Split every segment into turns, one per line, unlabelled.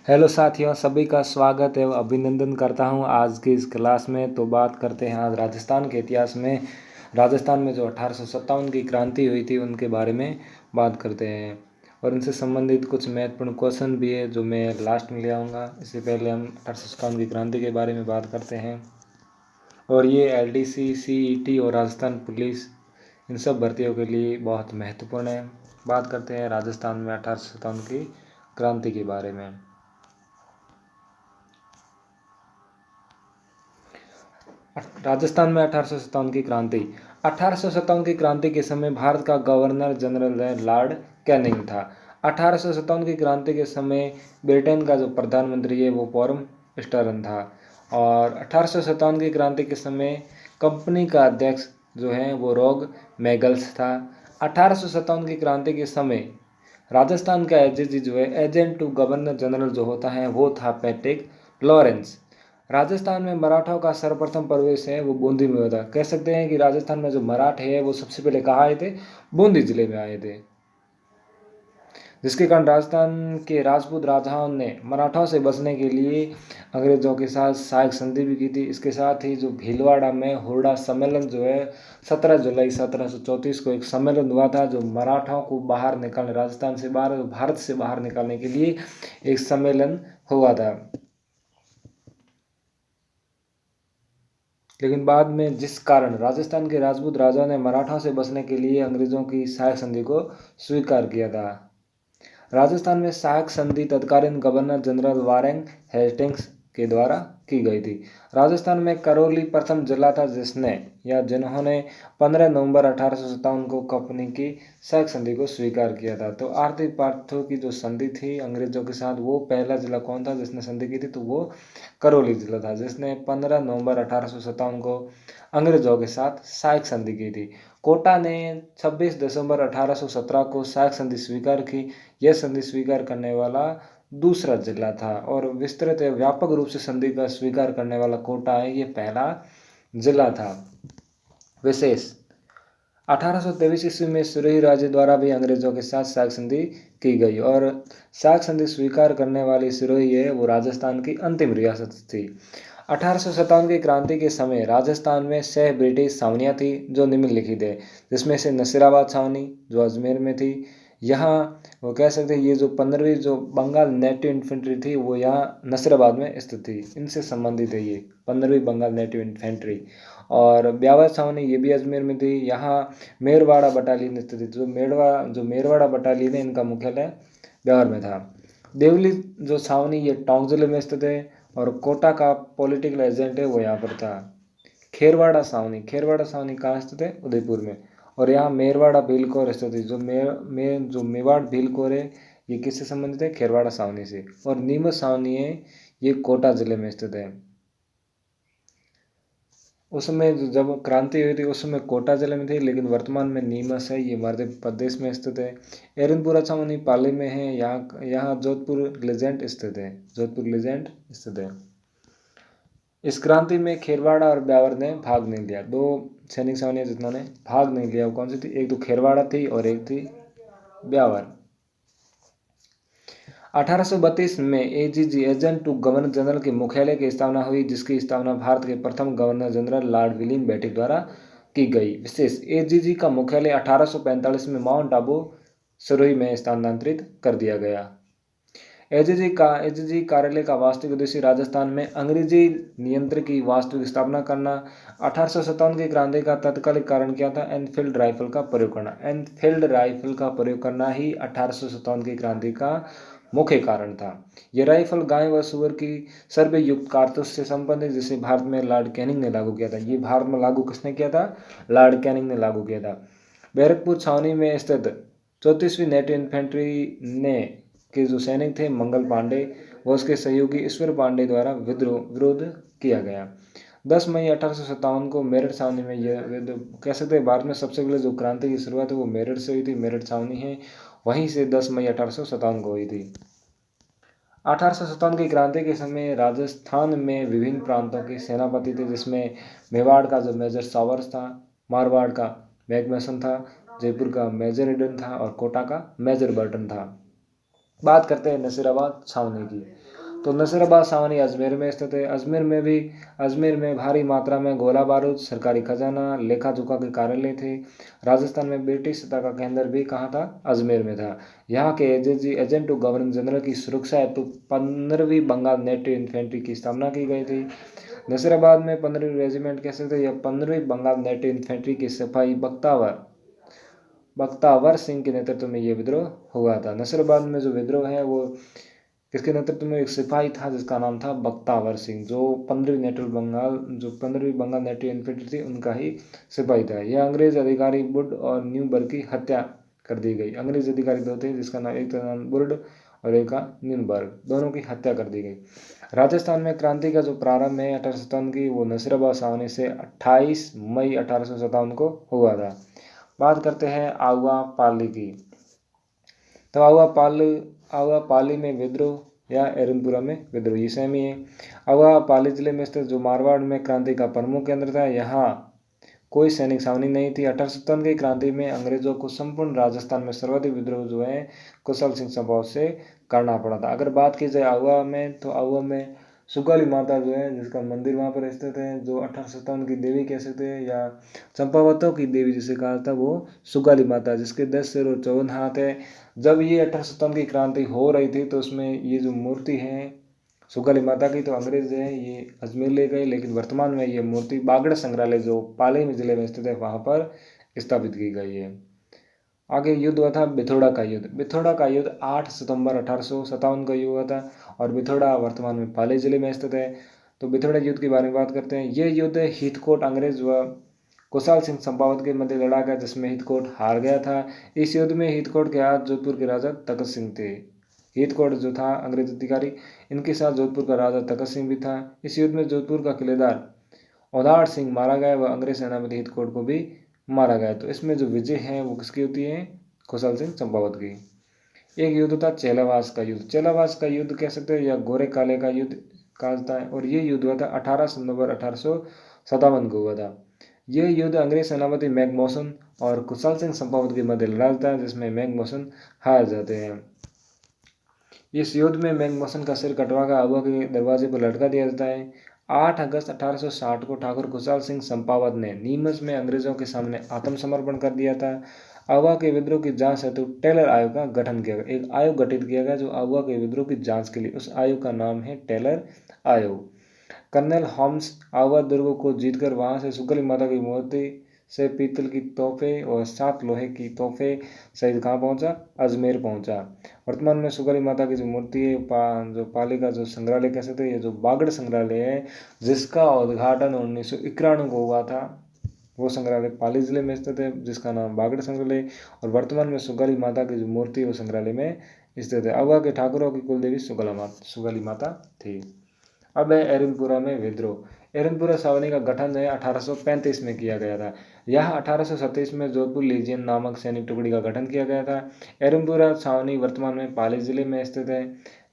Hello साथियों, सभी का स्वागत एवं अभिनंदन करता हूं आज की इस क्लास में। तो बात करते हैं आज राजस्थान के इतिहास में। राजस्थान में जो 1857 की क्रांति हुई थी उनके बारे में बात करते हैं और उनसे संबंधित कुछ महत्वपूर्ण क्वेश्चन भी है जो मैं लास्ट में ले आऊँगा। इससे पहले हम 1857 की क्रांति के बारे में बात करते हैं। और ये LDC, CET और राजस्थान पुलिस इन सब भर्तियों के लिए बहुत महत्वपूर्ण है। बात करते हैं राजस्थान में 1857 की क्रांति के बारे में। राजस्थान में 1857 की क्रांति। 1857 की क्रांति के समय भारत का गवर्नर जनरल लॉर्ड कैनिंग था। 1857 की क्रांति के समय ब्रिटेन का जो प्रधानमंत्री है वो पॉरम स्टर्न था। और 1857 की क्रांति के समय कंपनी का अध्यक्ष जो है वो रॉग मैगल्स था। 1857 की क्रांति के समय राजस्थान का एजेजी जो है एजेंट टू गवर्नर जनरल जो होता है वो था पैट्रिक लॉरेंस। राजस्थान में मराठों का सर्वप्रथम प्रवेश है वो बूंदी में हुआ था। कह सकते हैं कि राजस्थान में जो मराठे हैं वो सबसे पहले कहाँ आए थे? बूंदी जिले में आए थे, जिसके कारण राजस्थान के राजपूत राजाओं ने मराठों से बचने के लिए अंग्रेजों के साथ सहायक संधि भी की थी। इसके साथ ही जो भीलवाड़ा में हुरडा सम्मेलन जो है 17 जुलाई 1734 को एक सम्मेलन हुआ था जो मराठों को बाहर निकालने, राजस्थान से बाहर, भारत से बाहर निकालने के लिए एक सम्मेलन हुआ था। लेकिन बाद में जिस कारण राजस्थान के राजपूत राजाओं ने मराठों से बचने के लिए अंग्रेजों की सहायक संधि को स्वीकार किया था। राजस्थान में सहायक संधि तत्कालीन गवर्नर जनरल वारेन हेस्टिंग्स के द्वारा की गई थी। राजस्थान में करौली प्रथम जिला था जिन्होंने 15 नवंबर 1857 को कंपनी की सहायक संधि को स्वीकार किया था। तो आर्थिक पार्थों की जो संधि थी अंग्रेजों के साथ, वो पहला जिला कौन था जिसने संधि की थी? तो वो करौली जिला था जिसने 15 नवंबर 1857 को अंग्रेजों के साथ सहायक संधि की थी। कोटा ने 26 दिसंबर 1817 को सहायक संधि स्वीकार की। यह संधि स्वीकार करने वाला दूसरा जिला था और विस्तृत एवं व्यापक रूप से संधि का स्वीकार करने वाला कोटा है, ये पहला जिला था। विशेष 1823 ईस्वी में सिरोही राज्य द्वारा भी अंग्रेजों के साथ सहायक संधि की गई और सहायक संधि स्वीकार करने वाली सिरोही है वो राजस्थान की अंतिम रियासत थी। 1857 की क्रांति के समय राजस्थान में 6 ब्रिटिश छावनियाँ थी जो निम्नलिखित है, जिसमें से नसीराबाद छावनी जो अजमेर में थी। यहाँ वो कह सकते हैं ये जो 15वीं जो बंगाल नेटिव इन्फेंट्री थी वो यहाँ नसीराबाद में स्थित थी, इनसे संबंधित है ये 15वीं बंगाल नेटिव इन्फेंट्री। और ब्यावर छावनी ये भी अजमेर में थी। यहाँ मेरवाड़ा बटालियन स्थित थी। जो मेरवाड़ा बटालियन है इनका मुख्यालय ब्यावर में था। देवली जो छावनी ये टोंक जिले में स्थित है और कोटा का पॉलिटिकल एजेंट है वो यहाँ पर था। खेरवाड़ा छावनी कहाँ स्थित है? उदयपुर में। और यहाँ मेरवाड़ा भीलकोर स्थित है। जो मेवाड़ भीलकोर है ये किससे संबंधित है? खेरवाड़ा छावनी से। और नीमच छावनी है ये कोटा जिले में स्थित है। उस समय जब क्रांति हुई थी उस समय कोटा जिले में थी, लेकिन वर्तमान में नीमच है, ये मध्य प्रदेश में स्थित है। एरनपुरा छावनी पाली में है। यहाँ जोधपुर लीजेंड स्थित है। इस क्रांति में खेरवाड़ा और ब्यावर ने भाग नहीं लिया। 2 सैनिक छावनियाँ जिन्होंने भाग नहीं लिया वो कौन सी थी? एक तो खेरवाड़ा थी और एक थी ब्यावर। 1832 में AGG agent to governor general के मुख्यालय की स्थापना हुई, जिसकी स्थापना भारत के प्रथम governor general Lord William Bentinck द्वारा की गई। विशेष एजीजी का मुख्यालय 1845 में माउंट आबू सिरोही में स्थानांतरित कर दिया गया। एजीजी कार्यालय का वास्तविक उद्देश्य राजस्थान में अंग्रेजी नियंत्रण की वास्तविक स्थापना करना। 1857 की क्रांति का तत्कालिक कारण क्या था? एनफील्ड राइफल का प्रयोग करना ही 1857 की क्रांति का मुख्य कारण था। यह राइफल गाय व सुअर की सर्वे युक्त कारतूस से संबंध है, जिसे भारत में लॉर्ड कैनिंग ने लागू किया था। ये भारत में लागू किसने किया था? लॉर्ड कैनिंग ने लागू किया था। बैरकपुर छावनी में स्थित 34वीं नेटिव इन्फेंट्री ने के जो सैनिक थे मंगल पांडे व उसके सहयोगी ईश्वर पांडे द्वारा विरोध किया गया। 10 मई 1857 को मेरठ छावनी में यह कह सकते हैं भारत में सबसे पहले जो क्रांति की शुरुआत है वो मेरठ से हुई थी। मेरठ छावनी है, वहीं से 10 मई 1857 को हुई थी। 1857 की क्रांति के समय राजस्थान में विभिन्न प्रांतों के सेनापति थे, जिसमें मेवाड़ का जो मेजर सावर्स था, मारवाड़ का मैकमेसन था, जयपुर का मेजर ईडन था और कोटा का मेजर बर्टन था। बात करते हैं नसीराबाद छावनी की। तो नसीराबाद छावनी अजमेर में स्थित है। अजमेर में भारी मात्रा में गोला बारूद, सरकारी खजाना, लेखा जोखा के कार्यालय थे। राजस्थान में ब्रिटिश सत्ता का केंद्र भी कहाँ था? अजमेर में था। यहाँ के एजेंट टू गवर्नर जनरल की सुरक्षा हेतु 15वीं बंगाल नेटिव इन्फेंट्री की स्थापना की गई थी। नसीराबाद में 15वीं रेजिमेंट कह सकते हैं या 15वीं बंगाल नेटिव इन्फेंट्री के सिपाही बख्तावर सिंह के नेतृत्व में यह विद्रोह हुआ था। नसीराबाद में जो विद्रोह है वो किसके नेतृत्व में? एक सिपाही था जिसका नाम था बख्तावर सिंह, जो 15वीं बंगाल नेटिव इन्फेंट्री थी उनका ही सिपाही था। यह अंग्रेज अधिकारी वुड और न्यूबर्ग की हत्या कर दी गई। अंग्रेज अधिकारी दो थे जिसका नाम, एक का नाम वुड और एक का न्यूबर्ग, दोनों की हत्या कर दी गई। राजस्थान में क्रांति का जो प्रारंभ है 1857 की, वो नसीराबाद छावनी से 28 मई 1857 को हुआ था। बात करते हैं आउवा पाली की। तो आवा पाली में विद्रोह या एरनपुरा में विद्रोह, ये सेम ही है। आवा पाली जिले में स्थित जो मारवाड़ में क्रांति का प्रमुख केंद्र था, यहाँ कोई सैनिक छावनी नहीं थी। 1857 की क्रांति में अंग्रेजों को संपूर्ण राजस्थान में सर्वाधिक विद्रोह जो है कुशल सिंह सभा से करना पड़ा था। अगर बात की जाए आहुआ में, तो आहुआ में सुगाली माता जो है जिसका मंदिर वहाँ पर स्थित है, जो 1857 की देवी कह सकते हैं या चंपावतों की देवी जिसे कहा था, वो सुगाली माता, जिसके 10 सिर और 54 हाथ है। जब ये 1857 की क्रांति हो रही थी तो उसमें ये जो मूर्ति है सुगाली माता की, तो अंग्रेज है ये अजमेर ले गए, लेकिन वर्तमान में ये मूर्ति बागड़ संग्रहालय जो पाली में जिले में स्थित है वहाँ पर स्थापित की गई है। आगे युद्ध हुआ था बिथोड़ा का युद्ध। बिथोड़ा का युद्ध 8 सितंबर 1857 को हुआ था और बिथोड़ा वर्तमान में पाली जिले में स्थित है। तो बिथोड़ा युद्ध के बारे में बात करते हैं। यह युद्ध हितकोट अंग्रेज व कुशाल सिंह चंपावत के मध्य लड़ा गया, जिसमें हितकोट हार गया था। इस युद्ध में हितकोट के हाथ जोधपुर के राजा तखत सिंह थे। हितकोट जो था अंग्रेज अधिकारी, इनके साथ जोधपुर का राजा तखत सिंह भी था। इस युद्ध में जोधपुर का किलेदार औदाड़ सिंह मारा गया व अंग्रेज सेनापति हितकोट को भी मारा गया। तो इसमें जो विजय है वो किसकी होती है? खुशहाल सिंह चंपावत की। एक युद्ध था चेलावास का युद्ध। चेलावास का युद्ध कह सकते हैं या गोरे काले का युद्ध कहा जाता है, और ये युद्ध हुआ था 18 सितंबर 1857 को हुआ था। यह युद्ध अंग्रेज सेनापति मैकमोसन और खुशहाल सिंह चंपावत के मध्य लड़ा जाता है, जिसमें मैकमोसन हार जाते हैं। इस युद्ध में मैकमोसन का सिर कटवा कर आबुआ के दरवाजे पर लटका दिया जाता है। 8 अगस्त 1860 को ठाकुर खुशहाल सिंह चंपावत ने नीमच में अंग्रेजों के सामने आत्मसमर्पण कर दिया था। आबुआ के विद्रोह की जांच हेतु टेलर आयोग का गठन किया गया। एक आयोग गठित किया गया जो आबुआ के विद्रोह की जांच के लिए, उस आयोग का नाम है टेलर आयोग। कर्नल होम्स आबुआ दुर्ग को जीतकर वहां से सुगली माता की मूर्ति से पीतल की तोहफे और 7 लोहे की तोहफे सहित कहाँ पहुंचा? अजमेर पहुंचा। वर्तमान में सुगली माता की जो मूर्ति है जो पाली का जो संग्रहालय कह सकते हैं, ये जो बागड़ संग्रहालय है जिसका उद्घाटन 1991 को हुआ था, वो संग्रहालय पाली जिले में स्थित है जिसका नाम बागड़ संग्रहालय, और वर्तमान में सुगाली माता की जो मूर्ति है वो संग्रहालय में स्थित है। आबुआ के ठाकुरों की कुलदेवी सुगाली माता थी। अब है एरनपुरा में विद्रोह। एरनपुरा छावनी का गठन है 1835 में किया गया था। यह 1827 में जोधपुर लीजियन नामक सैनिक टुकड़ी का गठन किया गया था। एरनपुरा छावनी वर्तमान में पाली जिले में स्थित है।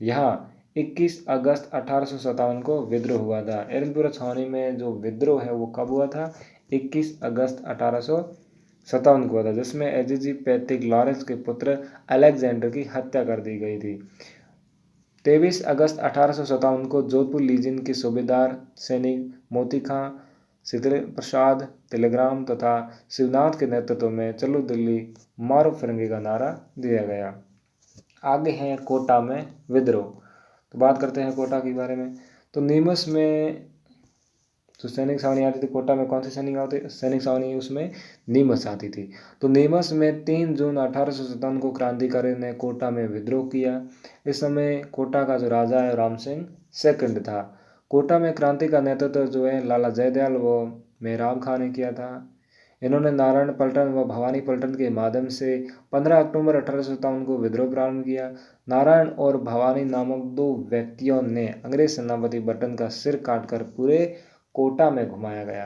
यहाँ 21 अगस्त 1857 को विद्रोह हुआ था। एरनपुरा छावनी में जो विद्रोह है वो कब हुआ था? 21 अगस्त 1857 को हुआ था, जिसमें एजीजी पैट्रिक लॉरेंस के पुत्र अलेक्जेंडर की हत्या कर दी गई थी। 23 अगस्त 1857 को जोधपुर लीजियन के सूबेदार सैनिक मोती खां, शीतल प्रसाद टेलीग्राम तथा शिवनाथ के नेतृत्व में चलो दिल्ली मारो फिरंगी का नारा दिया गया। आगे है कोटा में विद्रोह। तो बात करते हैं कोटा के बारे में। तो नीमच में जो सैनिक छावनी आती थी, कोटा में कौन सी सैनिक छावनी उसमें नीमच आती थी। तो नीमच में 3 जून 1857 को क्रांतिकारियों ने कोटा में विद्रोह किया। इस समय कोटा का जो राजा है राम सिंह सेकंड था। कोटा में क्रांति का नेतृत्व जो है लाला जयदयाल व मेहराब खां ने किया था। इन्होंने नारायण पलटन व भवानी पलटन के माध्यम से 15 अक्टूबर 1857 को विद्रोह प्रारंभ किया। नारायण और भवानी नामक 2 व्यक्तियों ने अंग्रेज सेनापति बर्टन का सिर काटकर पूरे कोटा में घुमाया गया।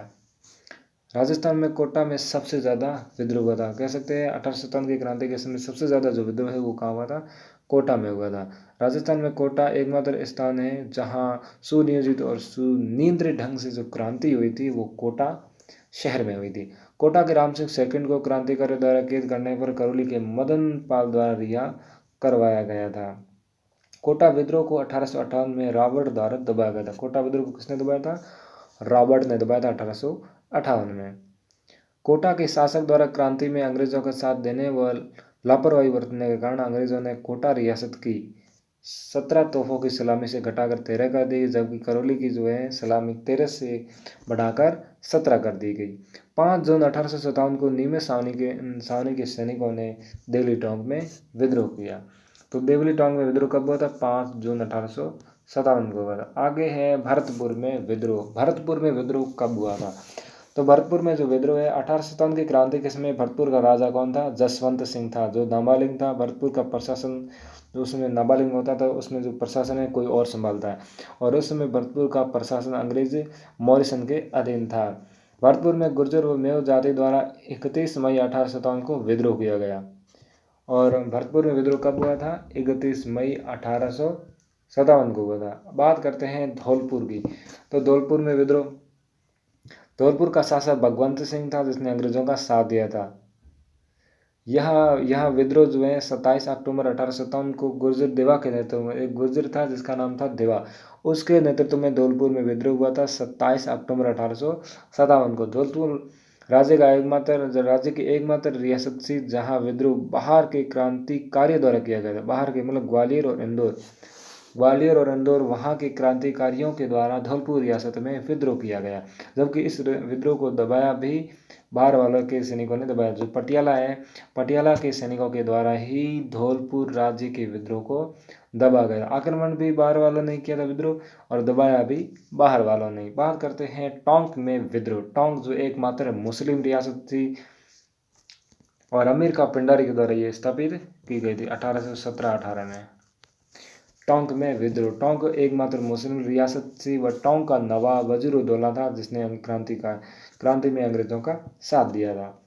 राजस्थान में कोटा में सबसे ज़्यादा विद्रोह हुआ था। कह सकते हैं 1857 की क्रांति के समय सबसे ज़्यादा जो विद्रोह है वो कहाँ हुआ था? कोटा में हुआ था। राजस्थान में कोटा एकमात्र स्थान है जहाँ सुनियोजित और सुनियंत्रित ढंग से जो क्रांति हुई थी वो कोटा शहर में हुई थी। कोटा के राम सिंह सेकंड को क्रांतिकारियों द्वारा कैद करने पर करौली के मदन पाल द्वारा रिहा करवाया गया था। कोटा विद्रोह को 1858 में रॉबर्ट द्वारा दबाया गया था। कोटा विद्रोह को किसने दबाया था? रॉबर्ट ने दबाया था 1858 में। कोटा के शासक द्वारा क्रांति में अंग्रेजों का साथ देने व लापरवाही बरतने के कारण अंग्रेजों ने कोटा रियासत की 17 तोपों की सलामी से घटाकर 13 कर दी, जबकि करौली की जो है सलामी 13 से बढ़ाकर 17 कर दी गई। 5 जून 1857 को नीमे सावनी के सैनिकों ने देवली टोंक में विद्रोह किया। तो देवली टोंक में विद्रोह कब हुआ था? 5 जून 1857 को हुआ था। आगे है भरतपुर में विद्रोह। भरतपुर में विद्रोह कब हुआ था? तो भरतपुर में जो विद्रोह है 1857 की क्रांति के समय भरतपुर का राजा कौन था? जसवंत सिंह था, जो नाबालिग था। भरतपुर का प्रशासन जो उसमें नाबालिग होता था उसमें जो प्रशासन है कोई और संभालता है, और उस समय भरतपुर का प्रशासन अंग्रेज मॉरिसन के अधीन था। भरतपुर में गुर्जर व मेव जाति द्वारा 31 मई 1857 को विद्रोह किया गया। और भरतपुर में विद्रोह कब हुआ था? 31 मई 1857 को हुआ था। बात करते हैं धौलपुर की। तो धौलपुर में विद्रोह, धौलपुर का शासक भगवंत सिंह था, जिसने अंग्रेजों का साथ दिया था। यह विद्रोह जो है 27 अक्टूबर 1857 को गुर्जर देवा के नेतृत्व में, एक गुर्जर था जिसका नाम था देवा, उसके नेतृत्व में धौलपुर में विद्रोह हुआ था 27 अक्टूबर 1857 को। धौलपुर राज्य की एकमात्र रियासत थी जहां विद्रोह बाहर के क्रांतिकारियों द्वारा किया गया था। बाहर के मतलब ग्वालियर और इंदौर वहां के क्रांतिकारियों के द्वारा धौलपुर रियासत में विद्रोह किया गया, जबकि इस विद्रोह को दबाया भी बाहर वालों के सैनिकों ने दबाया। जो पटियाला है, पटियाला के सैनिकों के द्वारा ही धौलपुर राज्य के विद्रोह को दबा गया। आक्रमण भी बाहर वालों ने किया था विद्रोह, और दबाया भी बाहर वालों ने। बात करते हैं टोंक में विद्रोह। टोंक जो एकमात्र मुस्लिम रियासत थी और अमीर का पिंडारी के द्वारा ये स्थापित की गई थी 1817-18 में। टोंक में विद्रोह। टोंक एकमात्र मुस्लिम रियासत थी व टोंक का नवाब वजीरुद्दौला था, जिसने क्रांति में अंग्रेजों का साथ दिया था।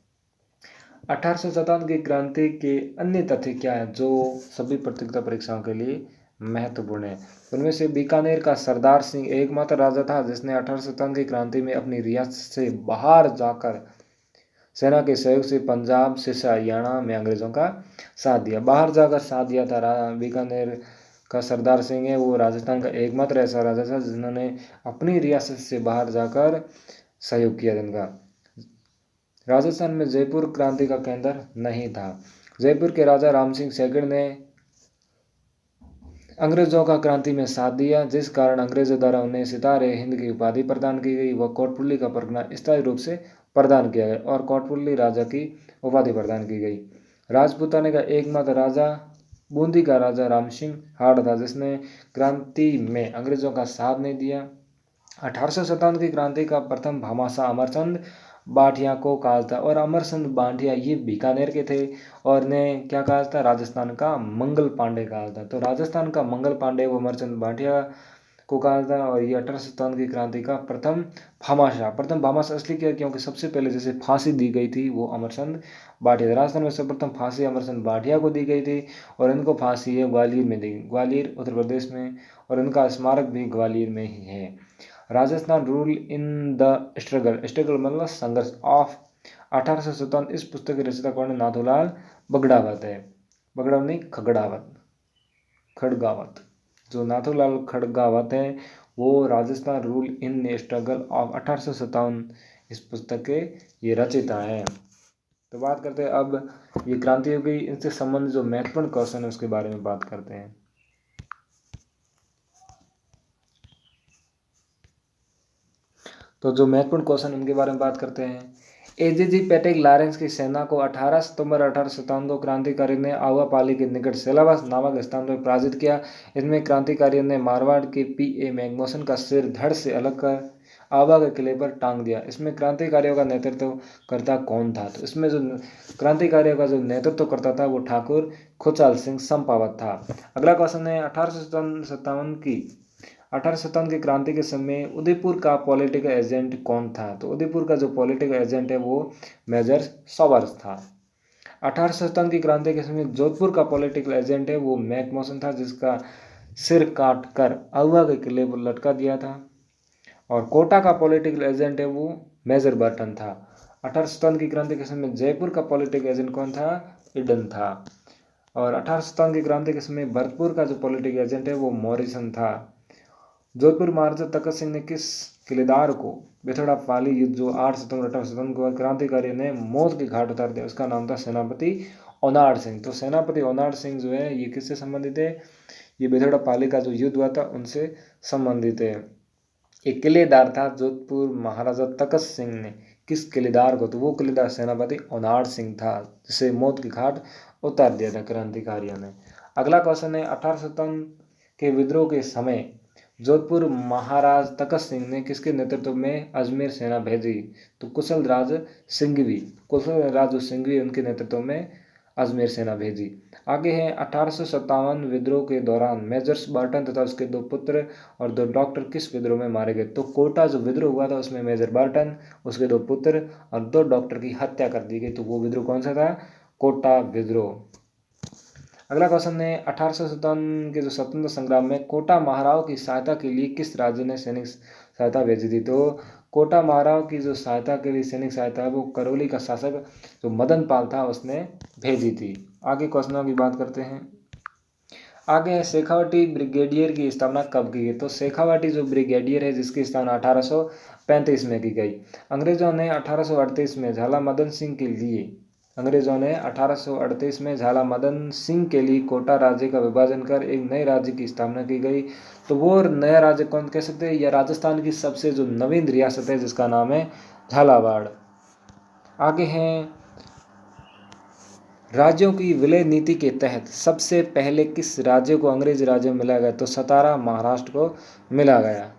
1857 की क्रांति के अन्य तथ्य क्या है जो सभी प्रतियोगिता परीक्षाओं के लिए महत्वपूर्ण है? उनमें से बीकानेर का सरदार सिंह एकमात्र राजा था जिसने 1857 की क्रांति में अपनी रियासत से बाहर जाकर सेना के सहयोग से पंजाब से हरियाणा में अंग्रेजों का साथ दिया। बाहर जाकर साथ दिया था। बीकानेर का सरदार सिंह है वो राजस्थान का एकमात्र ऐसा राजा था जिन्होंने अपनी रियासत से बाहर जाकर सहयोग किया। जिनका राजस्थान में जयपुर क्रांति का केंद्र नहीं था। जयपुर के राजा राम सिंह सैगड़ ने अंग्रेजों का क्रांति में साथ दिया, जिस कारण अंग्रेजों द्वारा उन्हें सितारे हिंद की उपाधि प्रदान की गई व कोटपुल्ली का परगना स्थायी रूप से प्रदान किया गया और कोटपुल्ली राजा की उपाधि प्रदान की गई। राजपूताने का एकमात्र राजा बूंदी का राजा राम सिंह हार्ड था, जिसने क्रांति में अंग्रेजों का साथ नहीं दिया। 1857 की क्रांति का प्रथम भामाशाह अमरचंद बांटिया को कहा था, और अमरचंद बांटिया ये बीकानेर के थे और ने क्या कहा था? राजस्थान का मंगल पांडे कहा था। तो राजस्थान का मंगल पांडे वो अमरचंद बांटिया को कहा था, और ये 1857 की क्रांति का प्रथम भामाशाह इसलिए किया क्योंकि सबसे पहले जैसे फांसी दी गई थी वो अमरचंद बांटिया। राजस्थान में सर्वप्रथम फांसी अमरचंद बांटिया को दी गई थी, और इनको फांसी है ग्वालियर में दी, ग्वालियर उत्तर प्रदेश में, और इनका स्मारक भी ग्वालियर में ही है। Rajasthan rule in the struggle मतलब संघर्ष ऑफ 1857 इस पुस्तक के रचयिता कौन है? नाथूलाल बगड़ावत है। बगड़ावत नहीं, खड़गावत। जो नाथूलाल खड़गावत है वो Rajasthan rule in struggle of 1857 इस पुस्तक के ये रचयिता है। तो बात करते हैं अब ये क्रांति हो गई, इनसे संबंधित जो महत्वपूर्ण क्वेश्चन है उसके बारे में बात करते हैं। तो जो महत्वपूर्ण क्वेश्चन उनके बारे में बात करते हैं। एजीजी पैटेक लॉरेंस की सेना को 18 सितंबर 1857 को क्रांतिकारियों ने आवापाली के निकट सेलावास नामक स्थान पर पराजित किया। इसमें क्रांतिकारियों ने मारवाड़ के पीए मैकमोहन का सिर धड़ से अलग कर आवा के किले पर टांग दिया। इसमें क्रांतिकारियों का नेतृत्व करता कौन था? तो इसमें जो क्रांतिकारियों का जो नेतृत्व करता था वो ठाकुर खुचाल सिंह संपावत था। अगला क्वेश्चन है 1857 की क्रांति के समय उदयपुर का पॉलिटिकल एजेंट कौन था? तो उदयपुर का जो पॉलिटिकल एजेंट है वो मेजर सॉबर्स था। 1857 की क्रांति के समय जोधपुर का पॉलिटिकल एजेंट है वो मैकमोहन था, जिसका सिर काट कर आउवा के किले पर लटका दिया था। और कोटा का पॉलिटिकल एजेंट है वो मेजर बर्टन था। 1857 की क्रांति के समय जयपुर का पॉलिटिकल एजेंट कौन था? इडन था। और 1857 की क्रांति के समय भरतपुर का जो पॉलिटिकल एजेंट है वो मॉरिसन था। जोधपुर महाराजा तखत सिंह ने किस किलेदार को बेथड़ा पाली युद्ध जो 8 सितंबर 1857 को क्रांतिकारी ने मौत के घाट उतार दिया, उसका नाम था सेनापति ओनाड सिंह। तो सेनापति ओनाड सिंह जो है ये किससे संबंधित है, ये बेथड़ा पाली का जो युद्ध हुआ था उनसे संबंधित है। एक किलेदार था जोधपुर महाराजा तखत सिंह ने किस किलेदार को, तो वो किलेदार सेनापति ओनाड सिंह था जिसे मौत के घाट उतार दिया था क्रांतिकारियों ने। अगला क्वेश्चन है 1857 के विद्रोह के समय जोधपुर महाराज तखत सिंह ने किसके नेतृत्व में अजमेर सेना भेजी, तो कुशल राज सिंघवी उनके नेतृत्व में अजमेर सेना भेजी। आगे है 1857 विद्रोह के दौरान मेजर्स बर्टन तथा उसके 2 पुत्र और 2 डॉक्टर किस विद्रोह में मारे गए, तो कोटा जो विद्रोह हुआ था उसमें मेजर बर्टन, उसके 2 पुत्र और 2 डॉक्टर की हत्या कर दी गई। तो वो विद्रोह कौन सा था, कोटा विद्रोह। अगला क्वेश्चन है 1857 के जो स्वतंत्र संग्राम में कोटा महाराव की सहायता के लिए किस राज्य ने सैनिक सहायता भेजी थी, तो कोटा महाराव की जो सहायता के लिए सैनिक सहायता है वो करौली का शासक जो मदन पाल था उसने भेजी थी। आगे क्वेश्चनों की बात करते हैं। आगे शेखावटी ब्रिगेडियर की स्थापना कब की गई, तो शेखावटी जो ब्रिगेडियर है जिसकी स्थापना 1835 में की गई। अंग्रेजों ने 1838 में झाला मदन सिंह के लिए कोटा राज्य का विभाजन कर एक नए राज्य की स्थापना की गई। तो वो नया राज्य कौन कह सकते हैं, यह राजस्थान की सबसे जो नवीन रियासत है जिसका नाम है झालावाड़। आगे हैं राज्यों की विलय नीति के तहत सबसे पहले किस राज्य को अंग्रेज राज्य में मिला गया, तो सतारा महाराष्ट्र को मिला गया।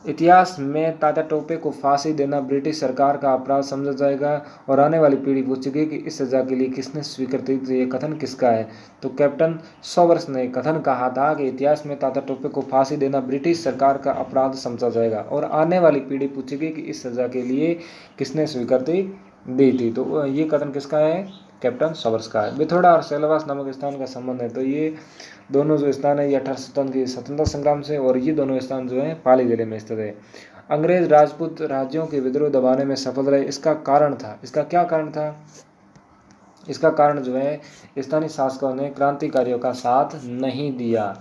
इतिहास में तात्या टोपे को फांसी देना ब्रिटिश सरकार का अपराध समझा जाएगा और आने वाली पीढ़ी पूछेगी कि इस सजा के लिए किसने स्वीकृति दी, ये कथन किसका है, तो कैप्टन सॉवर्स ने कथन कहा था कि इतिहास में तात्या टोपे को फांसी देना ब्रिटिश सरकार का अपराध समझा जाएगा और आने वाली पीढ़ी पूछेगी कि इस सजा के लिए किसने स्वीकृति दी थी। तो ये कथन किसका है, कैप्टन सॉवर्स का है। बिथोड़ा और सेलवास नामक स्थान का संबंध है, तो ये दोनों जो स्थान है ये 1857 के स्वतंत्रता संग्राम से और ये दोनों स्थान जो है पाली जिले में स्थित है। अंग्रेज राजपूत राज्यों के विद्रोह दबाने में सफल रहे, इसका कारण था, इसका क्या कारण था, इसका कारण जो है स्थानीय शासकों ने क्रांतिकारियों का साथ नहीं दिया।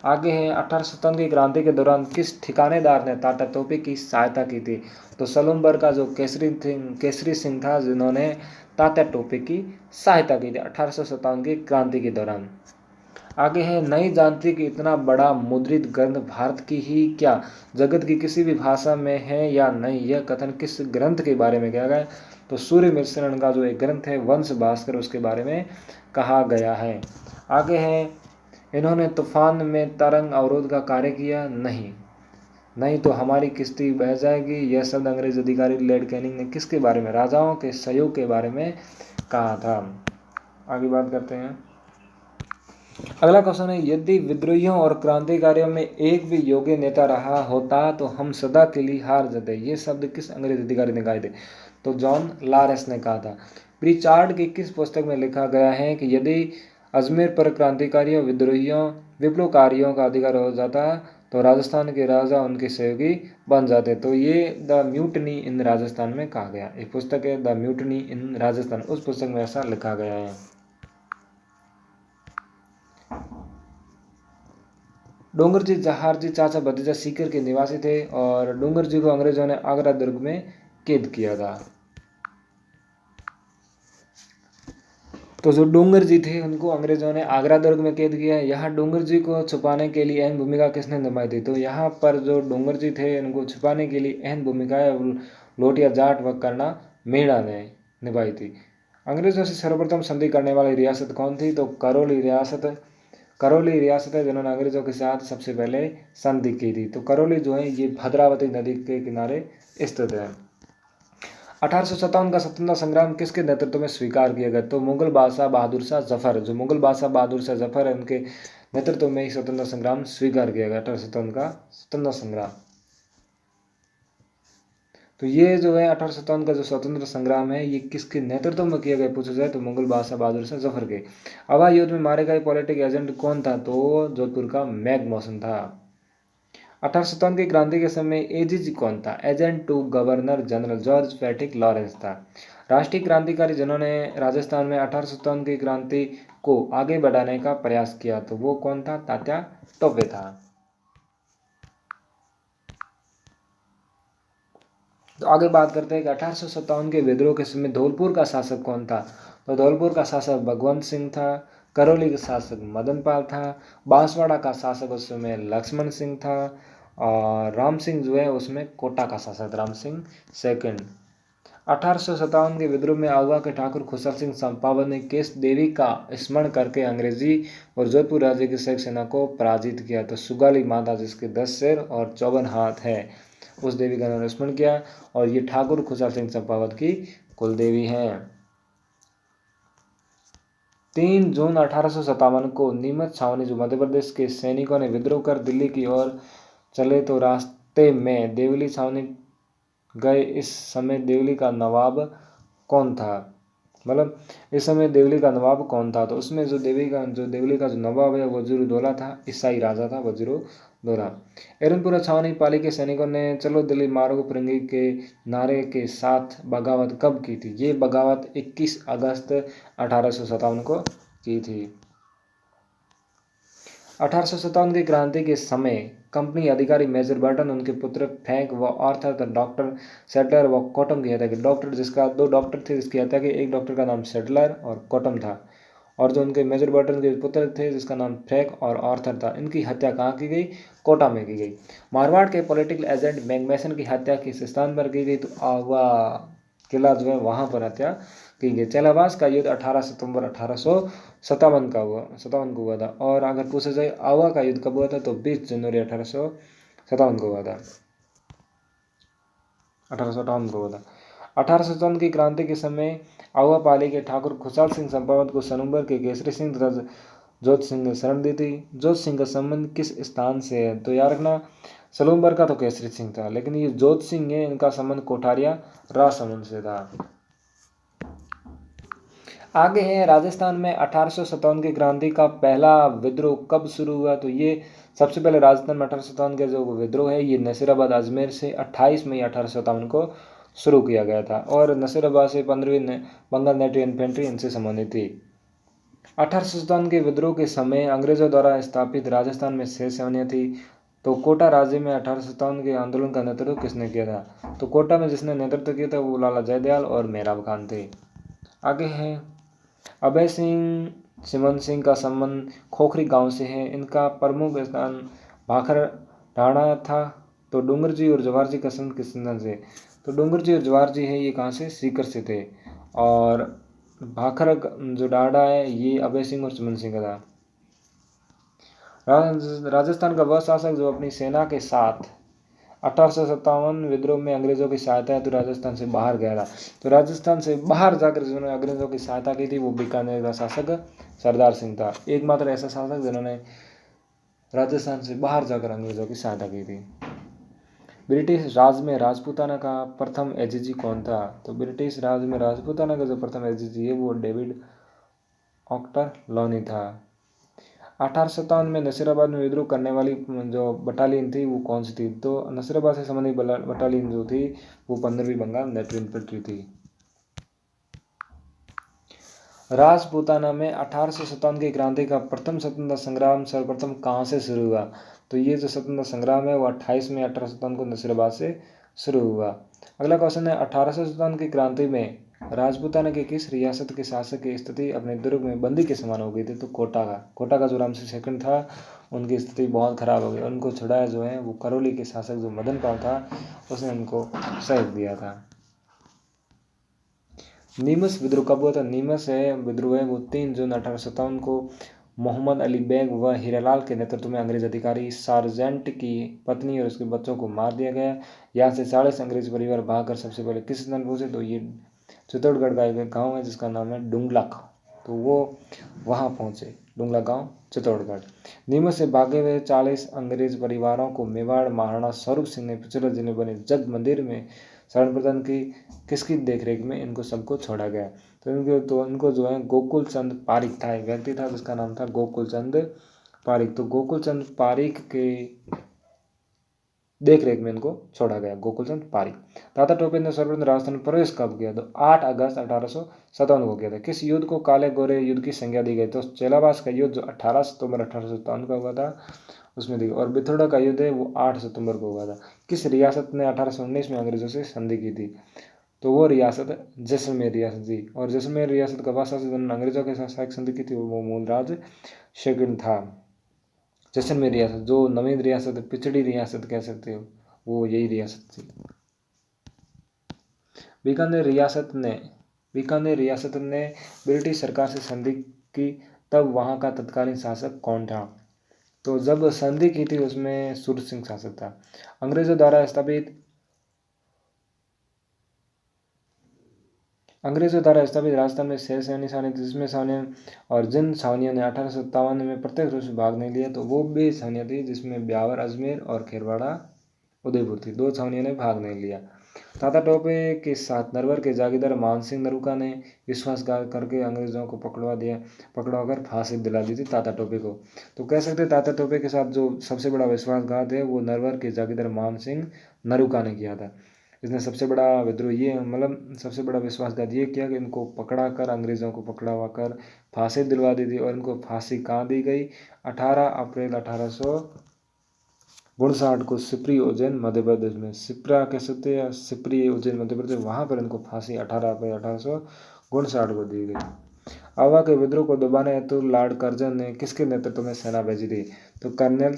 आगे है 1857 की क्रांति के दौरान किस ठिकानेदार ने तात्या टोपे की सहायता की थी, तो सलूमबर का जो केसरी सिंह था जिन्होंने तात्या टोपे की सहायता की थी 1857 की क्रांति के दौरान। आगे है नहीं जानती कि इतना बड़ा मुद्रित ग्रंथ भारत की ही क्या जगत की किसी भी भाषा में है या नहीं, यह कथन किस ग्रंथ के बारे में किया गया, तो सूर्य मिश्रण का जो एक ग्रंथ है वंश भास्कर उसके बारे में कहा गया है। आगे है इन्होंने तूफान में तरंग अवरोध का कार्य किया, नहीं तो हमारी किश्ती बह जाएगी, यह शब्द अंग्रेज अधिकारी लॉर्ड कैनिंग ने किसके बारे में, राजाओं के सहयोग के बारे में कहा था। आगे बात करते हैं। अगला क्वेश्चन है यदि विद्रोहियों और क्रांतिकारियों में एक भी योग्य नेता रहा होता तो हम सदा के लिए हार जाते, ये शब्द किस अंग्रेज अधिकारी ने कहे थे, तो जॉन लॉरेंस ने कहा था। प्रीचार्ड की किस पुस्तक में लिखा गया है कि यदि अजमेर पर क्रांतिकारियों विद्रोहियों विप्लवकारियों का अधिकार हो जाता तो राजस्थान के राजा उनके सहयोगी बन जाते, तो ये द म्यूटनी इन राजस्थान में कहा गया। एक पुस्तक है द म्यूटनी इन राजस्थान, उस पुस्तक में ऐसा लिखा गया है। डोंगरजी जहारजी चाचा भतीजा सीकर के निवासी थे और डोंगरजी को अंग्रेजों ने आगरा दुर्ग में कैद किया था। तो जो डोंगर जी थे उनको अंग्रेजों ने आगरा दुर्ग में कैद किया। यहाँ डोंगर जी को छुपाने के लिए अहम भूमिका किसने निभाई थी, तो यहाँ पर जो डोंगर जी थे उनको छुपाने के लिए अहम भूमिका लोटिया जाट व करना मेड़ा ने निभाई थी। अंग्रेजों से सर्वप्रथम संधि करने वाली रियासत कौन थी, तो करौली रियासत है जिन्होंने अंग्रेजों के साथ सबसे पहले संधि की थी। तो करौली जो है ये भद्रावती नदी के किनारे स्थित है। 1857 का स्वतंत्रता संग्राम किसके नेतृत्व में स्वीकार किया गया, तो मुगल बादशाह बहादुर शाह जफर, जो मुगल बादशाह बहादुर शाह जफर है उनके नेतृत्व में ही स्वतंत्रता संग्राम स्वीकार किया गया। 1857 का स्वतंत्रता संग्राम, तो ये जो है 1857 का जो स्वतंत्र संग्राम है ये किसके नेतृत्व में किया गया पूछा जाए तो मुगल बादशाह बहादुर शाह जफर के। हवाई युद्ध में मारे गए पॉलिटिकल एजेंट कौन था, तो जोधपुर का मैग मॉसन था। 1857 की क्रांति के समय एजीजी कौन था, agent to governor general George Patrick Lawrence था। राष्ट्रीय क्रांतिकारी जिन्होंने राजस्थान में 1857 की क्रांति को आगे बढ़ाने का प्रयास किया, तो वो कौन था? तात्या टोपे था। तो आगे बात करते हैं कि 1857 के विद्रोह के समय धौलपुर का शासक कौन था? तो धौलपुर का शासक भगवंत सिंह था, करौली का शासक मदन पाल था, बांसवाड़ा का शासक उस समय लक्ष्मण सिंह था, और राम सिंह जो है उसमें कोटा का शासक राम सिंह सेकंड। 1857 के विद्रोह में आगवा के ठाकुर खुसर सिंह चंपावत ने केस देवी का स्मरण करके अंग्रेजी और जोधपुर राज्य की सैनिक सेना को पराजित किया। तो सुगाली माता जिसके 10 सिर और 54 हाथ है, उस देवी का उन्होंने स्मरण किया, और ये ठाकुर खुसर सिंह चंपावत की कुल देवी हैं। 3 जून 1857 को नीमच छावनी जो मध्य प्रदेश के सैनिकों ने विद्रोह कर दिल्ली की ओर चले, तो रास्ते में देवली छावनी गए। इस समय देवली का नवाब कौन था? मतलब इस समय देवली का नवाब कौन था? तो उसमें जो देवली का जो नवाब है वजीरुद्दौला था, ईसाई राजा था वजीरुद्दौला। एरनपुरा छावनी पाली के सैनिकों ने चलो दिल्ली मारो फिरंगी के नारे के साथ बगावत कब की थी? ये बगावत 21 अगस्त 1857 को की थी। 1857 की क्रांति के समय कंपनी अधिकारी मेजर बर्टन, उनके पुत्र फ्रैंक व आर्थर, डॉक्टर सेटलर व कॉटम की हत्या की। डॉक्टर जिसका 2 डॉक्टर थे जिसकी हत्या की, एक डॉक्टर का नाम सेटलर और कॉटम था, और जो उनके मेजर बर्टन के पुत्र थे जिसका नाम फ्रैंक और आर्थर था, इनकी हत्या कहाँ की गई? कोटा में की गई। मारवाड़ के पॉलिटिकल एजेंट मैगमेसन की हत्या किस स्थान पर की गई? तो आगवा किला जो है वहाँ पर हत्या की गई। चैलाबास का युद्ध 18 सितंबर 1857 को हुआ था। और अगर पूछा जाए आवा का युद्ध कब हुआ था, तो 20 जनवरी 1857 को हुआ था। 1857 की क्रांति के समय आवा पाली के ठाकुर खुशहाल सिंह चंपावत को सनूबर के केसरी सिंह तथा जोत सिंह ने शरण दी थी। जोत सिंह का संबंध किस स्थान से है? तो याद रखना सलूम्बर का तो केसरी सिंह था, लेकिन ये जोत सिंह है, इनका संबंध कोठारिया राजसमंद से था। आगे है राजस्थान में 1857 की क्रांति का पहला विद्रोह कब शुरू हुआ? तो ये सबसे पहले राजस्थान में 1857 का जो विद्रोह है ये नसीराबाद अजमेर से 28 मई 1857 को शुरू किया गया था, और नसीराबाद से 15वीं बंगाल नेटिव इन्फेंट्री इनसे संबंधित थी। 1857 के विद्रोह के समय अंग्रेजों द्वारा स्थापित राजस्थान में 6 सेनाएं थी। तो कोटा राज्य में 1857 के आंदोलन का नेतृत्व किसने किया था? तो कोटा में जिसने नेतृत्व किया था वो लाला जयदयाल और मेहराब खान थे। आगे है अभय सिंह सिमन सिंह का संबंध खोखरी गांव से है। इनका प्रमुख स्थान भाखर ढाणा था। तो डूंगर जी और जवाहर जी का संबंध किस से? तो डूंगर जी और जवाहर जी है ये कहाँ से? सीकर से थे। और भाखर जो डाढ़ा है ये अभय सिंह और सिमन सिंह का था। राजस्थान का वह शासक जो अपनी सेना के साथ 1857 विद्रोह में अंग्रेजों की सहायता हेतु राजस्थान से बाहर गया था। तो राजस्थान से बाहर जाकर जिन्होंने अंग्रेजों की सहायता की थी वो बीकानेर का शासक सरदार सिंह था। एकमात्र ऐसा शासक जिन्होंने राजस्थान से बाहर जाकर अंग्रेजों की सहायता की थी। ब्रिटिश राज में राजपूताना का प्रथम एजीजी कौन था? तो ब्रिटिश राज में राजपूताना का जो प्रथम एजीजी है वो डेविड ऑक्टर लॉनी था। 1857 में नसीराबाद में विद्रोह करने वाली जो बटालियन थी वो कौन सी थी? तो नसीराबाद से संबंधित बटालियन जो थी वो 15वीं बंगाल नेटिव इन्फेंट्री थी। राजपूताना में 1857 की क्रांति का प्रथम स्वतंत्रता संग्राम सर्वप्रथम कहाँ से शुरू हुआ? तो ये जो स्वतंत्रता संग्राम है वो 28 मई 1857 को नसीराबाद से शुरू हुआ। अगला क्वेश्चन है 1857 की क्रांति में राजपूताना की किस रियासत के शासक की स्थिति अपने दुर्ग में बंदी के समान हो गई थी? तो कोटा का जो रामसिंह सेकंड था उनकी स्थिति बहुत खराब हो गई। उनको छुड़ाया जो है वो करौली के शासक जो मदन पाल था उसने उनको सहयोग दिया था। नीमच विद्रोह कब हुआ था? नीमच है विद्रोह है वो 3 जून 1857 को मोहम्मद अली बेग व हीरालाल के नेतृत्व में अंग्रेज अधिकारी सार्जेंट की पत्नी और उसके बच्चों को मार दिया गया। यहाँ से 40 अंग्रेज परिवार भागकर सबसे पहले किस स्थान पहुंचे? तो ये चित्तौड़गढ़ का एक गाँव है जिसका नाम है डुंगला, तो वो वहाँ पहुँचे, डुंगला गाँव चित्तौड़गढ़। नीमच से भागे हुए 40 अंग्रेज परिवारों को मेवाड़ महाराणा स्वरूप सिंह ने पिछले जिले बने जग मंदिर में शरण प्रदान की। किसकी देखरेख में इनको सबको छोड़ा गया? तो इनको जो है गोकुल चंद पारिक था, एक व्यक्ति था जिसका नाम था गोकुल चंद पारिक। तो गोकुल चंद पारिक के देख रेख में इनको छोड़ा गया। गोकुलचंद पारी। तात्या टोपे ने सर्वप्रथम राजस्थान में प्रवेश कब किया? तो 8 अगस्त 1857 को किया था। किस युद्ध को काले गोरे युद्ध की संज्ञा दी गई? तो चेलाबास का युद्ध जो 18 सितंबर 1857 का हुआ था उसमें दी गई। और बिथोड़ा का युद्ध है वो 8 सितंबर को हुआ था। किस रियासत ने 1819 में अंग्रेजों से संधि की थी? तो वो रियासत जैसलमेर रियासत थी। और जैसलमेर रियासत का शासक जिन्होंने अंग्रेजों के साथ सहायक संधि की थी वो मूलराज शकुन था। जैसलमेर रियासत जो नवीन रियासत पिछड़ी रियासत कह सकते हो वो यही रियासत थी। बीकानेर रियासत ने ब्रिटिश सरकार से संधि की तब वहां का तत्कालीन शासक कौन था? तो जब संधि की थी उसमें सूरज सिंह शासक था। अंग्रेजों द्वारा स्थापित राजस्थान में 6 सैन्य छावनी थी जिसमें छावनियों और जिन छावनियों ने 1857 में प्रत्यक्ष रूप से भाग नहीं लिया तो वो भी छावनियाँ थी जिसमें ब्यावर अजमेर और खेरवाड़ा उदयपुर थी। 2 छावनियों ने भाग नहीं लिया। तात्या टोपे के साथ नरवर के जागीरदार मानसिंह नरूका ने विश्वासघात करके अंग्रेजों को पकड़वाकर फांसी दिला दी थी तात्या टोपे को। तो कह सकते हैं तात्या टोपे के साथ जो सबसे बड़ा विश्वासघात है वो नरवर के जागीरदार मानसिंह नरूका ने किया था। इसने सबसे बड़ा विद्रोह ये मतलब सबसे बड़ा विश्वासघात ये किया कि इनको पकड़ा कर अंग्रेज़ों को पकड़वा कर फांसी दिलवा दी थी। और इनको फांसी कहाँ दी गई? 18 अप्रैल 1859 को सिपरी उज्जैन मध्य प्रदेश में, सिपरा कह सकते हैं या सिपरी उज्जैन मध्य प्रदेश, वहाँ पर इनको फांसी 18 अप्रैल 1859 को दी गई। आवा के विद्रोह को दबाने हेतु लॉर्ड कर्जन ने किसके नेतृत्व में सेना भेजी थी? तो कर्नल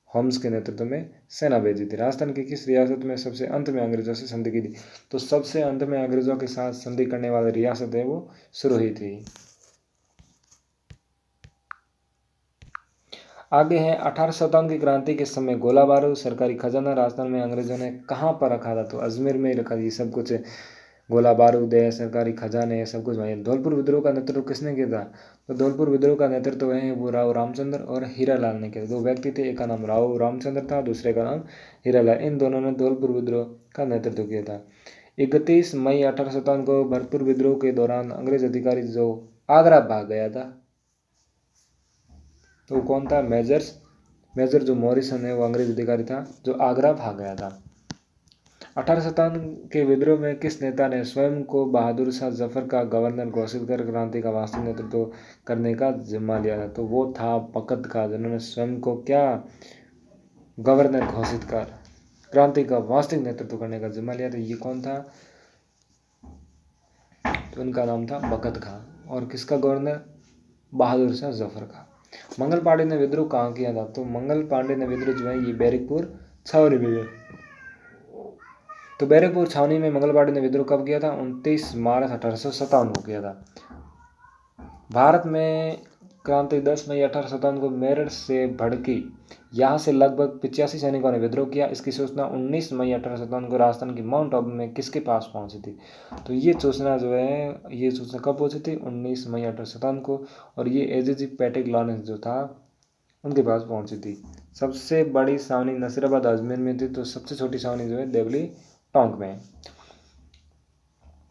होम्स के नेतृत्व में सेना भेजी थी। राजस्थान की किस रियासत में सबसे अंत में अंग्रेजों से संधि की थी? तो सबसे अंत में अंग्रेजों के साथ संधि करने वाली रियासत है वो सिरोही थी। आगे है 1857 की क्रांति के समय गोला बारूद सरकारी खजाना राजस्थान में अंग्रेजों ने कहाँ पर रखा था? तो अजमेर में ही रखा। ये सब कुछ गोला बारूद है सरकारी खजाने है सब कुछ वहीं। धौलपुर विद्रोह का नेतृत्व किसने किया था? तो धौलपुर विद्रोह का नेतृत्व है वो राव रामचंद्र और हीरालाल ने किया। 2 व्यक्ति थे, एक का नाम राव रामचंद्र था दूसरे का नाम हीरालाल। इन दोनों ने धौलपुर विद्रोह का नेतृत्व किया था। 31 मई 1857 को भरतपुर विद्रोह के दौरान अंग्रेज अधिकारी जो आगरा भाग गया था तो कौन था? मेजर जो मॉरिसन है वो अंग्रेज अधिकारी था जो आगरा भाग गया था। 1857 के विद्रोह में किस नेता ने स्वयं को बहादुर शाह जफर का गवर्नर घोषित कर क्रांति का वास्तविक नेतृत्व करने का जिम्मा लिया था? तो वो था बकत खां जिन्होंने स्वयं को क्या गवर्नर घोषित कर क्रांति का वास्तविक नेतृत्व करने का जिम्मा लिया था। ये कौन था? तो उनका नाम था बकत खां। और किसका गवर्नर? बहादुर शाह जफर का। मंगल पांडे ने विद्रोह कहाँ किया था? तो मंगल पांडे ने विद्रोह जो है ये बैरकपुर छावनी में। तो बैरकपुर छावनी में मंगल पांडे ने विद्रोह कब किया था? 29 मार्च 1857 को किया था। भारत में क्रांति 10 मई 1857 को मेरठ से भड़की। यहाँ से लगभग 85 सैनिकों ने विद्रोह किया। इसकी सूचना 19 मई 1857 को राजस्थान की माउंट आबू में किसके पास पहुंची थी? तो ये सूचना जो है ये सूचना कब पहुंची थी? 19 मई 1857 को। और ये एजेजी पैटिक लॉरेंस जो था उनके पास पहुंची थी। सबसे बड़ी छावनी नसीराबाद अजमेर में थी। तो सबसे छोटी छावनी जो है देवली टोंक में।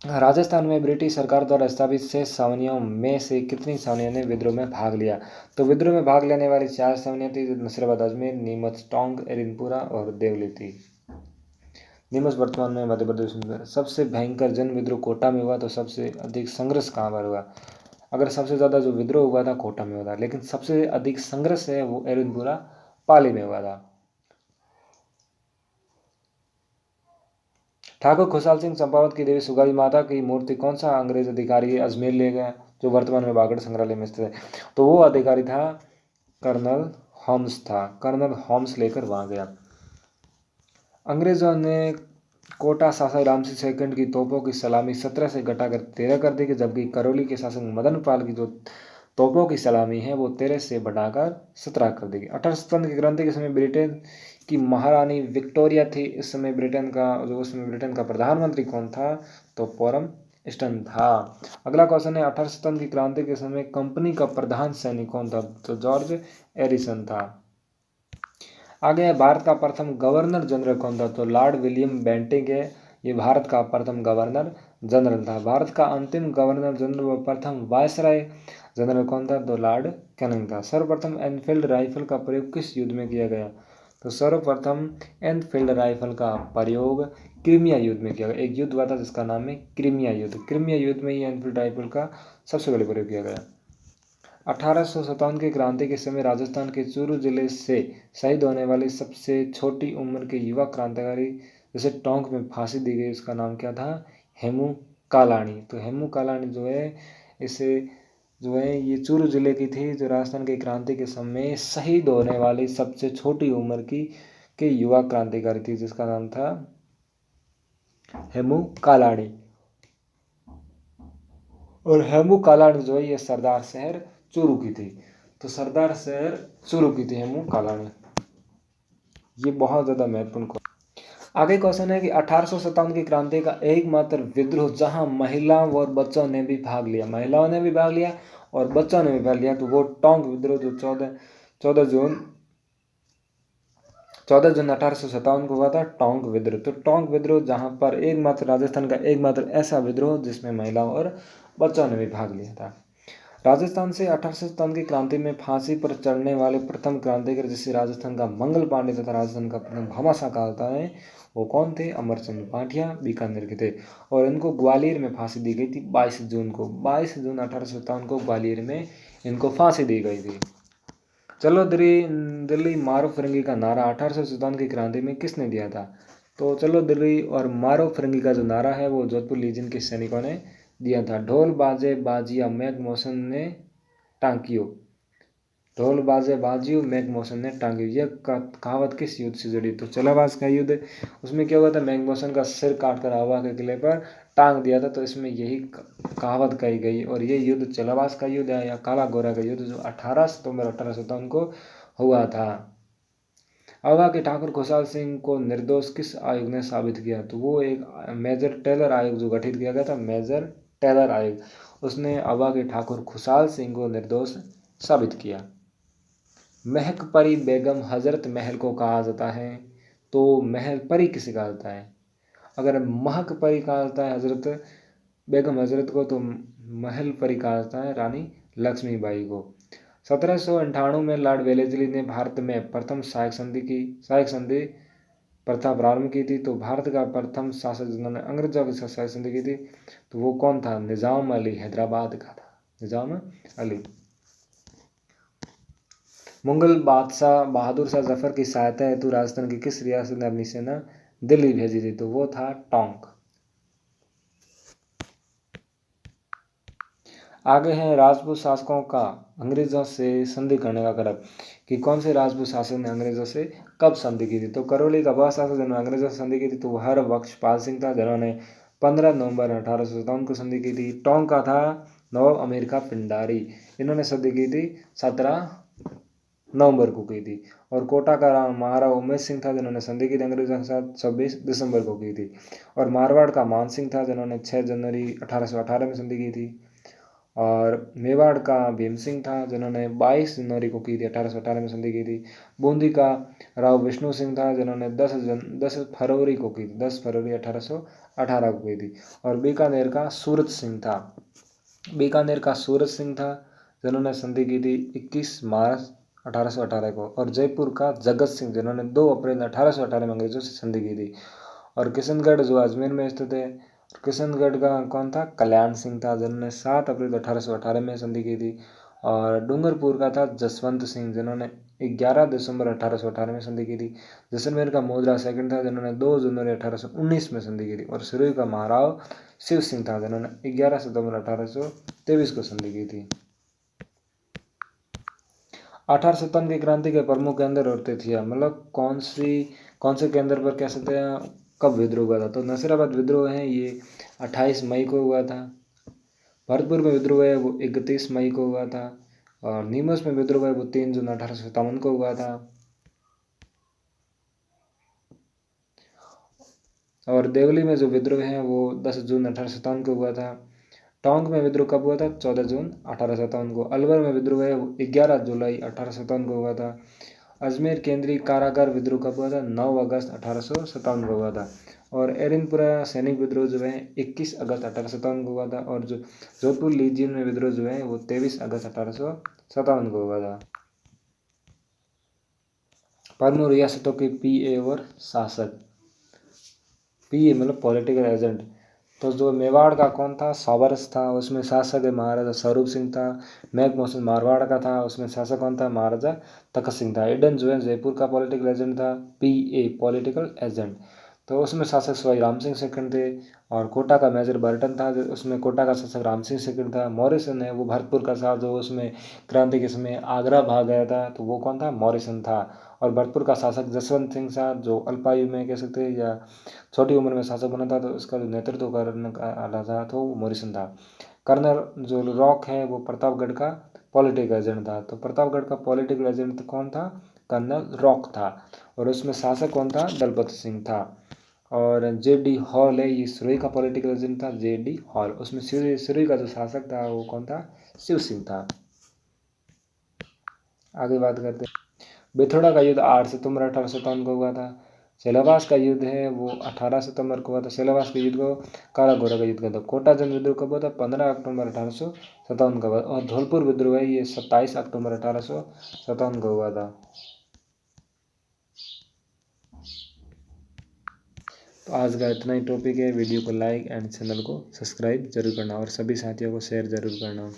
राजस्थान में ब्रिटिश सरकार द्वारा स्थापित 6 छावनियों में से कितनी छावनियों ने विद्रोह में भाग लिया? तो विद्रोह में भाग लेने वाली 4 छावनियाँ थी नसीराबाद अजमेर, नीमच टोंक, एरिनपुरा और देवली थी। नीमच वर्तमान में मध्य प्रदेश में। सबसे भयंकर जन विद्रोह कोटा में हुआ। तो सबसे अधिक संघर्ष कहाँ पर हुआ? अगर सबसे ज़्यादा जो विद्रोह हुआ था कोटा में हुआ था, लेकिन सबसे अधिक संघर्ष है वो एरिनपुरा पाली में हुआ था। ठाकुर खुशहाल सिंह चंपावत की देवी सुगाली माता की मूर्ति कौन सा अंग्रेज अधिकारी अजमेर ले गया जो वर्तमान में बागड़ संग्रहालय में स्थित है? तो वो अधिकारी था कर्नल होम्स था। कर्नल होम्स लेकर वहां गया। अंग्रेजों ने कोटा शासक रामसिंह सेकंड की तोपों की सलामी 17 से घटाकर 13 कर दी, जबकि करौली के शासक मदन पाल की जो तोपों की सलामी है वो 13 से बढ़ाकर 17 कर दी गई। 1857 की क्रांति के समय ब्रिटेन की महारानी विक्टोरिया थी। उस समय ब्रिटेन का प्रधानमंत्री कौन था? तो पोरम स्टन था। अगला क्वेश्चन है 1857 की क्रांति के समय कंपनी का प्रधान सैनिक कौन था? तो जॉर्ज एरिसन था। आगे है भारत का प्रथम गवर्नर जनरल कौन था? तो लॉर्ड विलियम बेंटिंक है ये भारत का प्रथम गवर्नर जनरल था। भारत का अंतिम गवर्नर जनरल व प्रथम वायसराय जनरल कौन था? तो लॉर्ड कैनिंग था। सर्वप्रथम एनफील्ड राइफल का प्रयोग किस युद्ध में किया गया? तो सर्वप्रथम एनफील्ड राइफल का प्रयोग क्रीमिया युद्ध में किया गया। एक युद्ध हुआ था जिसका नाम है क्रीमिया युद्ध। क्रीमिया युद्ध में ही एनफील्ड राइफल का सबसे पहले प्रयोग किया गया। 1857 की क्रांति के समय राजस्थान के चूरू जिले से शहीद होने वाली सबसे छोटी उम्र के युवा क्रांतिकारी जिसे टोंक में फांसी दी गई, उसका नाम क्या था? हेमू कालाणी। तो हेमू कालाणी जो है इसे जो है ये चूरू जिले की थी, जो राजस्थान की क्रांति के समय शहीद होने वाली सबसे छोटी उम्र की के युवा क्रांतिकारी थी, जिसका नाम था हेमू कालाणी। और हेमू कालाणी जो है ये सरदार शहर चूरू की थी। तो सरदार शहर चूरू की थी हेमू कालाणी। ये बहुत ज़्यादा महत्वपूर्ण। आगे क्वेश्चन है कि 1857 की क्रांति का एकमात्र विद्रोह जहां महिलाओं और बच्चों ने भी भाग लिया, महिलाओं ने भी भाग लिया और बच्चों ने भी भाग लिया, तो वो टोंक विद्रोह जो 14 जून 1857 को हुआ था, टोंक विद्रोह। तो टोंक विद्रोह जहां पर एकमात्र राजस्थान का एकमात्र ऐसा विद्रोह जिसमें महिलाओं और बच्चों ने भी भाग लिया था। राजस्थान से 1857 की क्रांति में फांसी पर चढ़ने वाले प्रथम क्रांतिकारी जिसे राजस्थान का मंगल पांडे तथा राजस्थान का प्रथम भामाशाह कहा जाता है, वो कौन थे? अमरचंद पांड्या बीकानेर के थे। और इनको ग्वालियर में फांसी दी गई थी 22 जून को। 22 जून 1857 को ग्वालियर में इनको फांसी दी गई थी। चलो दिल्ली मारो फिरंगी का नारा 1857 की क्रांति में किसने दिया था? तो चलो दिल्ली और मारो फिरंगी का जो नारा है वो जोधपुर लीजन के सैनिकों ने दिया था। ढोल बाजे बाजिया मैक मौसन ने टांकियो, ढोल बाजे बाजियो मैक मौसन ने टांगियो। यह कहावत किस युद्ध से जुड़ी? तो चलाबाज का युद्ध। उसमें क्या हुआ था? मैक मौसन का सिर काट कर हवा के किले पर टांग दिया था, तो इसमें यही कहावत कही गई। और ये युद्ध चलाबाज का युद्ध है या काला गोरा का युद्ध, जो 18 सितंबर 1857 को हुआ था। अवधा के ठाकुर खुशहाल सिंह को निर्दोष किस आयोग ने साबित किया? तो वो एक मेजर टेलर आयोग जो गठित किया गया था, मेजर टेलर आयोग, उसने अवधा के ठाकुर खुशहाल सिंह को निर्दोष साबित किया। महक परी बेगम हजरत महल को कहा जाता है, तो महल परी किसे कहा जाता है? अगर महक परी कहा जाता है हजरत बेगम हजरत को, तो महल परी कहा जाता है रानी लक्ष्मीबाई को। 1798 में लॉर्ड वेलेस्ली ने भारत में प्रथम सहायक संधि प्रथा प्रारंभ की थी। तो भारत का प्रथम शासक जिन्होंने अंग्रेजों के साथ सहायक संधि की थी, तो वो कौन था? निजाम अली, हैदराबाद का था निजाम अली। मुगल बादशाह बहादुर शाह जफर की सहायता हेतु राजस्थान की किस रियासत ने अपनी सेना दिल्ली भेजी थी? तो वो था टोंक। आगे है राजपूत शासकों का अंग्रेजों से संधि करने का क्रम, कि कौन से राजपूत शासक ने अंग्रेजों से कब संधि की थी? तो करौली का वह शासक जिन्होंने अंग्रेजों से संधि की थी, तो हर बख्शपाल सिंह था, जिन्होंने 15 नवंबर 1857 को संधि की थी। टोंक का था नवाब अमीर खां पिंडारी, इन्होंने संधि की थी 17 नवंबर को की थी। और कोटा का महाराणा उमेश सिंह था, जिन्होंने संधि की थी अंग्रेजों के साथ 26 दिसंबर को की थी। और मारवाड़ का मान सिंह था, जिन्होंने 6 जनवरी 1818 में संधि की थी। और मेवाड़ का भीम सिंह था, जिन्होंने 22 जनवरी को की थी, 1818 में संधि की थी। बूंदी का राव विष्णु सिंह था, जिन्होंने 10 फरवरी को की थी, 10 फरवरी 1818 को की थी। और बीकानेर का सूरत सिंह था, जिन्होंने संधि की थी 21 मार्च 1818 को। और जयपुर का जगत सिंह, जिन्होंने 2 अप्रैल 1818 में अंग्रेजों से संधि की थी। और किशनगढ़ जो अजमेर में स्थित है, किशनगढ़ का कौन था? कल्याण सिंह था, जिन्होंने 7 अप्रैल 1818 में संधि की थी। और डूंगरपुर का था जसवंत सिंह, जिन्होंने 11 दिसंबर 1818 में संधि की थी। जैसलमेर का मोदरा सेकंड था, जिन्होंने 2 जनवरी 1819 में संधि की थी। और सिरोही का महाराव शिव सिंह था, जिन्होंने 11 सितंबर 1823 को संधि की थी। 1857 की क्रांति के प्रमुख केंद्र और तिथियां, मतलब कौन से केंद्र पर कह सकते हैं कब विद्रोह हुआ था? तो नसीराबाद विद्रोह है ये 28 मई को हुआ था। भरतपुर में विद्रोह है वो 31 मई को हुआ था। और नीमच में विद्रोह है वो 3 जून 1857 को हुआ था। और देवली में जो विद्रोह है वो 10 जून 1857 को हुआ था। टोंक में विद्रोह कब हुआ था? 14 जून 1857 को। अलवर में विद्रोह है वो 11 जुलाई 1857 को हुआ था। अजमेर केंद्रीय कारागार विद्रोह कब हुआ था? 9 अगस्त 1857 को हुआ था। और एरिनपुरा सैनिक विद्रोह जो है 21 अगस्त 1857 को हुआ था। और जो जोधपुर लीजियन में विद्रोह जो है वो 23 अगस्त 1857 को हुआ था। प्रमुख रियासतों के पीए और शासक। पीए मतलब पॉलिटिकल एजेंट। तो जो मेवाड़ का कौन था, साबरस था, उसमें शासक महाराजा स्वरूप सिंह था। मैक मोहसिन मारवाड़ का था, उसमें शासक कौन था, महाराजा तखत सिंह था। एडन जो है जयपुर का पॉलिटिकल एजेंट था, पीए पॉलिटिकल एजेंट। तो उसमें शासक सवाई राम सिंह सेकंड थे। और कोटा का मेजर बर्टन था, उसमें कोटा का शासक राम सिंह सेकंड था। मॉरिसन है वो भरतपुर का था, जो उसमें क्रांति के समय आगरा भाग गया था, तो वो कौन था, मॉरिसन था। और भरतपुर का शासक जसवंत सिंह था, जो अल्पायु में कह सकते हैं या छोटी उम्र में शासक बना था, तो इसका जो नेतृत्व करने का था तो वो मॉरिसन था। कर्नल जो रॉक है वो प्रतापगढ़ का पॉलिटिकल एजेंट था। तो प्रतापगढ़ का पॉलिटिकल एजेंट कौन था, कर्नल रॉक था। और उसमें शासक कौन था, दलपत सिंह था। और जेडी हॉल है, ये सुरई का पॉलिटिकल एजेंट था, जेडी हॉल। उसमें सुरई का जो शासक था वो कौन था, शिव सिंह था। आगे बात करते हैं। बेथोड़ा का युद्ध 8 सितंबर 1857 को हुआ था। सेलावास का युद्ध है वो 18 सितंबर को हुआ था। सेलावास के युद्ध को काला घोड़ा का युद्ध कहते हैं। कोटा जंग विद्रोह कब हुआ था, 15 अक्टूबर 1857 का हुआ। और धौलपुर विद्रोह है ये 27 अक्टूबर 1857 को हुआ था। तो आज का इतना ही टॉपिक है। वीडियो को लाइक एंड चैनल को सब्सक्राइब जरूर करना और सभी साथियों को शेयर जरूर करना।